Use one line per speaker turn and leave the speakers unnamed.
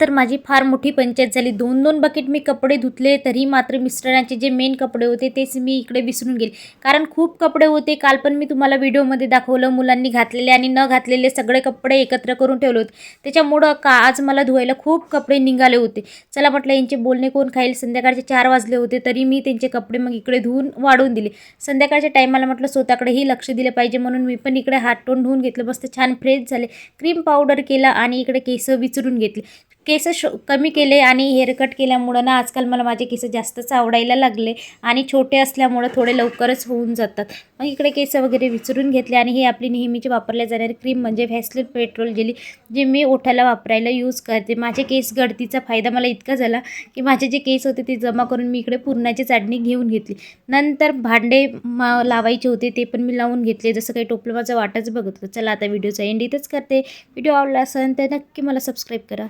तर माझी फार मोठी पंचायत झाली. 2-2 बकेट मी कपडे धुतले, तरी मात्र मिस्टरांचे जे मेन कपडे होते तेच मी इकडे विसरून गेले. कारण खूप कपडे होते. काल पण मी तुम्हाला व्हिडिओमध्ये दाखवलं, मुलांनी घातलेले आणि न घातलेले सगळे कपडे एकत्र करून ठेवले होते. त्याच्यामुळं आज मला धुवायला खूप कपडे निघाले होते. चला म्हटलं यांचे बोलणे कोण खाईल. संध्याकाळचे 4 वाजले होते, तरी मी त्यांचे कपडे मग इकडे धुवून वाढवून दिले. संध्याकाळच्या टायमाला म्हटलं स्वतःकडेही लक्ष दिलं पाहिजे, म्हणून मी पण इकडे हात तोंड धुवून घेतलं. मस्त छान फ्रेश झाले. क्रीम पावडर केला आणि इकडे केस विचरून घेतले. केस कमी केले आणि हेअरकट केल्यामुळं ना आजकाल मला माझे केस जास्तच आवडायला लागले आणि छोटे असल्यामुळं थोडे लवकरच होऊन जातात. मग इकडे केस वगैरे विचरून घेतले आणि ही आपली नेहमीची वापरल्या जाणारी क्रीम म्हणजे व्हॅसलीन पेट्रोल जेली, जे मी ओठाला वापरायला यूज करते. माझे केस गळतीचा फायदा मला इतका झाला की माझे जे केस होते ते जमा करून मी इकडे पुरणाची चाळणी घेऊन घेतली. नंतर भांडे लावायचे होते ते पण मी लावून घेतले. जसं काही टोपलं माझं वाटच बघितलं. चला आता व्हिडिओचा एंड इथंच करते. व्हिडिओ आवडला असेल तर नक्की मला सबस्क्राईब करा.